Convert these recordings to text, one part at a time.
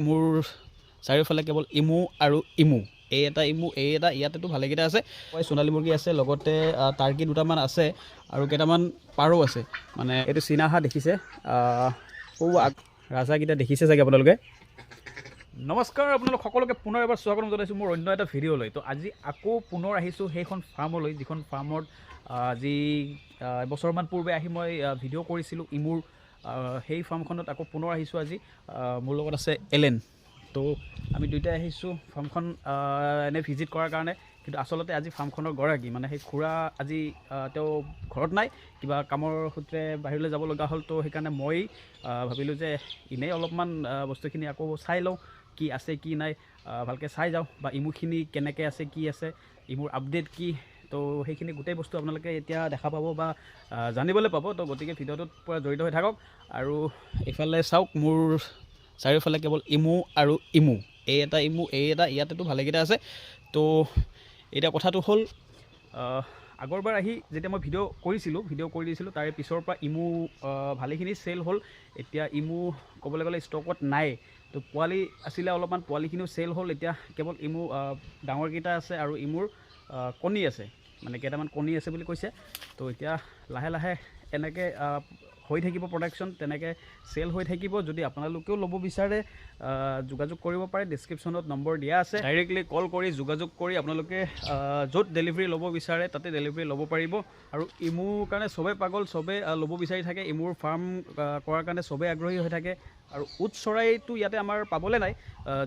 মোৰ চাৰিওফালে কেৱল ইমু আৰু ইমু এই এটা ইয়াতেতো ভালেকেইটা আছে সোণালী মুৰ্গী আছে লগতে টাৰ্কি দুটামান আছে আৰু কেইটামান পাৰো আছে মানে এইটো চীনা হাঁহ দেখিছে ৰাজাকেইটা দেখিছে চাগে আপোনালোকে নমস্কাৰ আপোনালোক সকলোকে পুনৰ এবাৰ স্বাগতম জনাইছোঁ মোৰ অন্য এটা ভিডিঅ'লৈ তো আজি আকৌ পুনৰ আহিছোঁ সেইখন ফাৰ্মলৈ যিখন ফাৰ্মত আজি এবছৰমান পূৰ্বে আহি মই ভিডিঅ' কৰিছিলোঁ ইমুৰ সেই ফাৰ্মখনত আকৌ পুনৰ আহিছোঁ আজি মোৰ লগত আছে এলেন তো আমি দুইটাই আহিছোঁ ফাৰ্মখন এনে ভিজিট কৰাৰ কাৰণে কিন্তু আচলতে আজি ফাৰ্মখনৰ গৰাকী মানে সেই খুৰা আজি তেওঁ ঘৰত নাই কিবা কামৰ সূত্ৰে বাহিৰলৈ যাব লগা হ'ল তো সেইকাৰণে মই ভাবিলোঁ যে এনেই অলপমান বস্তুখিনি আকৌ চাই লওঁ কি আছে কি নাই ভালকৈ চাই যাওঁ বা ইমুখিনি কেনেকৈ আছে কি আছে ইমুৰ আপডেট কি তো সেইখিনি গোটেই বস্তু আপোনালোকে এতিয়া দেখা পাব বা জানিবলৈ পাব তো গতিকে ভিডিঅ'টোত পূৰা জড়িত হৈ থাকক আৰু এইফালে চাওক মোৰ চাৰিওফালে কেৱল ইমু আৰু ইমু এই এটা ইয়াতেতো ভালেকেইটা আছে তো এতিয়া কথাটো হ'ল আগৰবাৰ আহি যেতিয়া মই ভিডিঅ' কৰি দিছিলোঁ তাৰে পিছৰ পৰা ইমু ভালেখিনি চেল হ'ল এতিয়া ইমু ক'বলৈ গ'লে ষ্টকত নাই তো পোৱালি আছিলে অলপমান পোৱালিখিনিও চেল হ'ল এতিয়া কেৱল ইমু ডাঙৰকেইটা আছে আৰু ইমুৰ কণী আছে মানে কেইটামান কণী আছে বুলি কৈছে তো এতিয়া লাহে লাহে এনেকৈ হৈ থাকিব প্ৰডাকশ্যন তেনেকৈ চেল হৈ থাকিব যদি আপোনালোকেও ল'ব বিচাৰে যোগাযোগ কৰিব পাৰে ডেছক্ৰিপশ্যনত নম্বৰ দিয়া আছে ডাইৰেক্টলি কল কৰি যোগাযোগ কৰি আপোনালোকে য'ত ডেলিভাৰী ল'ব বিচাৰে তাতে ডেলিভাৰী ল'ব পাৰিব আৰু ইমুৰ কাৰণে চবেই পাগল চবেই ল'ব বিচাৰি থাকে ইমুৰ ফাৰ্ম কৰাৰ কাৰণে চবেই আগ্ৰহী হৈ থাকে আৰু উট চৰাইটো ইয়াতে আমাৰ পাবলৈ নাই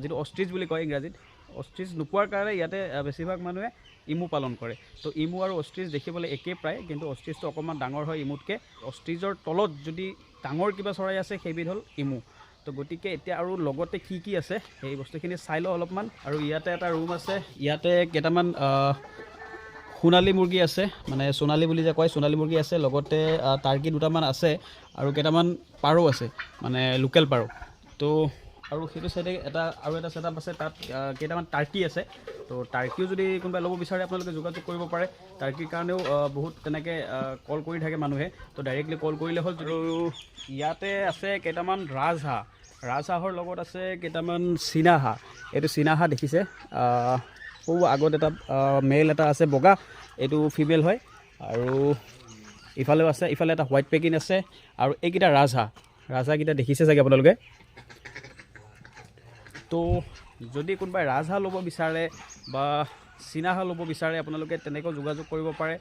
যিটো অষ্ট্ৰিচ বুলি কয় ইংৰাজীত অষ্ট্ৰিচ নোপোৱাৰ কাৰণে ইয়াতে বেছিভাগ মানুহে ইমু পালন কৰে তো ইমু আৰু অষ্ট্ৰিচ দেখিবলৈ একেই প্ৰায় কিন্তু অষ্ট্ৰিচটো অকণমান ডাঙৰ হয় ইমুতকৈ অষ্ট্ৰিচৰ তলত যদি ডাঙৰ কিবা চৰাই আছে সেইবিধ হ'ল ইমু তো গতিকে এতিয়া আৰু লগতে কি আছে সেই বস্তুখিনি চাই লওঁ অলপমান আৰু ইয়াতে এটা ৰুম আছে ইয়াতে কেইটামান সোণালী মুৰ্গী আছে মানে সোণালী বুলি যে কয় সোণালী মুৰ্গী আছে লগতে টাৰ্কি দুটামান আছে আৰু কেইটামান পাৰো আছে মানে লোকেল পাৰো তো আৰু সেইটো চাইডে এটা ছেটআপ আছে তাত কেইটামান টাৰ্কি আছে তো টাৰ্কিও যদি কোনোবাই ল'ব বিচাৰে আপোনালোকে যোগাযোগ কৰিব পাৰে টাৰ্কিৰ কাৰণেও বহুত তেনেকৈ কল কৰি থাকে মানুহে তো ডাইৰেক্টলি কল কৰিলে হ'ল আৰু ইয়াতে আছে কেইটামান ৰাজহাঁহৰ লগত আছে কেইটামান চীনা হাঁহ এইটো চীনা হাঁহ দেখিছে আগত এটা মেল এটা আছে বগা এইটো ফিমেল হয় আৰু ইফালেও আছে ইফালে এটা হোৱাইট পেকিন আছে আৰু এইকেইটা ৰাজহাঁহকেইটা দেখিছে চাগে আপোনালোকে তো যদি কোনোবাই ৰাজহাঁহ ল'ব বিচাৰে বা চীনা হাঁহ ল'ব বিচাৰে আপোনালোকে তেনেকৈ যোগাযোগ কৰিব পাৰে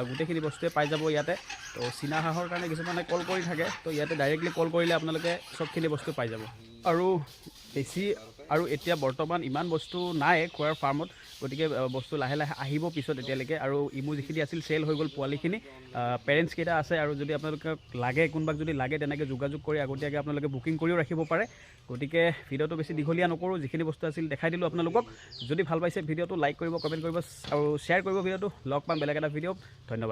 গোটেইখিনি বস্তুৱে পাই যাব ইয়াতে তো চীনা হাঁহৰ কাৰণে কিছুমানে কল কৰি থাকে তো ইয়াতে ডাইৰেক্টলি কল কৰিলে আপোনালোকে চবখিনি বস্তু পাই যাব আৰু বেছি আৰু এতিয়া বৰ্তমান ইমান বস্তু নাই খোৱাৰ ফাৰ্মত গতিকে বস্তু লাহে লাহে আহিব পিছত এতিয়ালৈকে আৰু ইমু যিখিনি আছিল চেল হৈ গ'ল পোৱালিখিনি পেৰেণ্টছকেইটা আছে আৰু যদি আপোনালোকে লাগে কোনোবাক যদি লাগে তেনেকৈ যোগাযোগ কৰি আগতীয়াকৈ আপোনালোকে বুকিং কৰিও ৰাখিব পাৰে গতিকে ভিডিঅ'টো বেছি দীঘলীয়া নকৰোঁ যিখিনি বস্তু আছিল দেখাই দিলোঁ আপোনালোকক যদি ভাল পাইছে ভিডিঅ'টো লাইক কৰিব কমেণ্ট কৰিব আৰু শ্বেয়াৰ কৰিব ভিডিঅ'টো লগ পাম বেলেগ এটা ভিডিঅ'ত ধন্যবাদ